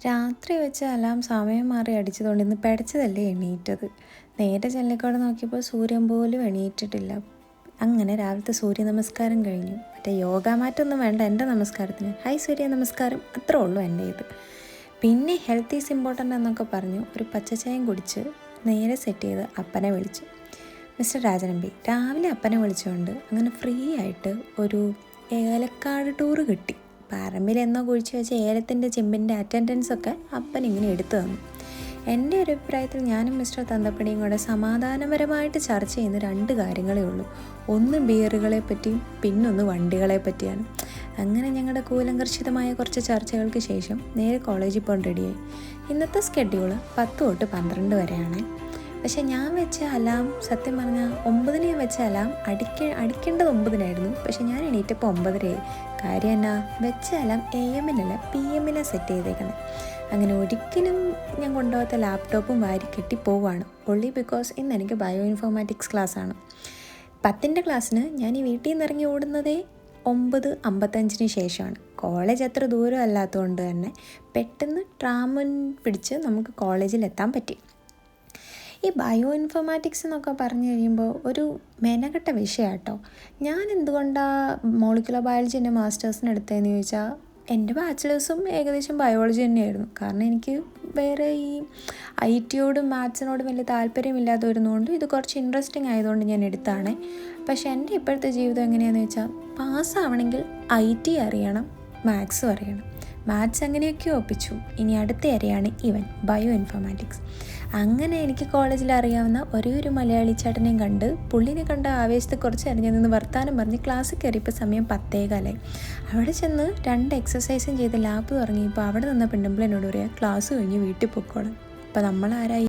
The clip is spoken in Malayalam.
രാത്രി വെച്ച് അലാം സമയം മാറി അടിച്ചതുകൊണ്ട് ഇന്ന് പിടച്ചതല്ലേ എണീറ്റത്. നേരെ ജനലിക്കൂടെ നോക്കിയപ്പോൾ സൂര്യൻ പോലും എണീറ്റിട്ടില്ല. അങ്ങനെ രാവിലത്തെ സൂര്യ നമസ്കാരം കഴിഞ്ഞു. മറ്റേ യോഗ മാറ്റൊന്നും വേണ്ട എൻ്റെ നമസ്കാരത്തിന്. ഹായ് സൂര്യ നമസ്കാരം, അത്രേ ഉള്ളൂ എൻ്റെ ഇത്. പിന്നെ ഹെൽത്ത് ഈസ് ഇമ്പോർട്ടൻ്റ് എന്നൊക്കെ പറഞ്ഞു ഒരു പച്ചച്ചായം കുടിച്ച് നേരെ സെറ്റ് ചെയ്ത് അപ്പനെ വിളിച്ചു. മിസ്റ്റർ രാജനമ്പി രാവിലെ അപ്പനെ വിളിച്ചുകൊണ്ട് അങ്ങനെ ഫ്രീ ആയിട്ട് ഒരു ഏലക്കാട് ടൂറ് കിട്ടി. പറമ്പിലെന്നോ കുഴിച്ച് വെച്ച ഏലത്തിൻ്റെ ചെമ്പിൻ്റെ അറ്റൻഡൻസൊക്കെ അപ്പൻ ഇങ്ങനെ എടുത്തു തന്നു. എൻ്റെ ഒരു അഭിപ്രായത്തിൽ ഞാനും മിസ്റ്റർ തന്തപ്പടിയും കൂടെ സമാധാനപരമായിട്ട് ചർച്ച ചെയ്യുന്ന രണ്ട് കാര്യങ്ങളേ ഉള്ളൂ. ഒന്ന് ബിയറുകളെ പറ്റിയും പിന്നൊന്ന് വണ്ടികളെ പറ്റിയാണ്. അങ്ങനെ ഞങ്ങളുടെ കൂലങ്കർഷിതമായ കുറച്ച് ചർച്ചകൾക്ക് ശേഷം നേരെ കോളേജിൽ പോകാൻ റെഡിയായി. ഇന്നത്തെ സ്കെഡ്യൂള് 10 തൊട്ട് 12 വരെയാണ്. പക്ഷെ ഞാൻ വെച്ച അലാം സത്യം പറഞ്ഞാൽ 9 ഞാൻ വെച്ച അലാം അടിക്കേണ്ടത് 9 പക്ഷെ ഞാൻ എണീറ്റപ്പോൾ 9 കാര്യം എന്നാ വെച്ച അലാം AM PM സെറ്റ് ചെയ്തേക്കുന്നത്. അങ്ങനെ ഒരിക്കലും ഞാൻ കൊണ്ടുപോകാത്ത ലാപ്ടോപ്പും വാരി കെട്ടി പോവുകയാണ്. ഒൺലി ബിക്കോസ് ഇന്ന് എനിക്ക് ബയോ ഇൻഫോർമാറ്റിക്സ് ക്ലാസ്സാണ്. 10ൻ്റെ ക്ലാസ്സിന് ഞാൻ ഈ വീട്ടിൽ നിന്ന് ഇറങ്ങി ഓടുന്നതേ 9:55 ശേഷമാണ്. കോളേജ് അത്ര ദൂരം അല്ലാത്തതുകൊണ്ട് തന്നെ പെട്ടെന്ന് ട്രാമൻ പിടിച്ച് നമുക്ക് കോളേജിൽ എത്താൻ പറ്റി. ഈ ബയോ ഇൻഫോർമാറ്റിക്സ് എന്നൊക്കെ പറഞ്ഞു കഴിയുമ്പോൾ ഒരു മെനക്കെട്ട വിഷയമാണ് കേട്ടോ. ഞാൻ എന്തുകൊണ്ടാണ് മോളിക്കുലർ ബയോളജി എൻ്റെ മാസ്റ്റേഴ്സിന് എടുത്തതെന്ന് ചോദിച്ചാൽ എൻ്റെ ബാച്ചിലേഴ്സും ഏകദേശം ബയോളജി തന്നെയായിരുന്നു. കാരണം എനിക്ക് വേറെ ഈ IT മാത്സിനോടും വലിയ താല്പര്യമില്ലാതെ ഇത് കുറച്ച് ഇൻട്രസ്റ്റിംഗ് ആയതുകൊണ്ട് ഞാൻ എടുത്താണ്. പക്ഷേ എൻ്റെ ഇപ്പോഴത്തെ ജീവിതം എങ്ങനെയാണെന്ന് വെച്ചാൽ പാസ്സാവണമെങ്കിൽ IT അറിയണം, മാത്സും അറിയണം. മാത്സ് അങ്ങനെയൊക്കെ ഒപ്പിച്ചു. ഇനി അടുത്ത ഏരിയയാണ് ബയോ ഇൻഫോർമാറ്റിക്സ്. അങ്ങനെ എനിക്ക് കോളേജിൽ അറിയാവുന്ന ഒരു മലയാളി ചേട്ടനെയും കണ്ട് പുള്ളിനെ കണ്ട ആവേശത്തെ കുറച്ച് അറിഞ്ഞു നിന്ന് വർത്താനം പറഞ്ഞ് ക്ലാസ്സിൽ കയറിയപ്പോൾ സമയം 10:15. അവിടെ ചെന്ന് 2 എക്സസൈസും ചെയ്ത് ലാബ് തുടങ്ങിയപ്പോൾ അവിടെ നിന്ന പെണ്ണുമ്പിൾ എന്നോട് പറയാം ക്ലാസ് കഴിഞ്ഞ് വീട്ടിൽ പൊക്കോളാം. അപ്പോൾ നമ്മളാരായി?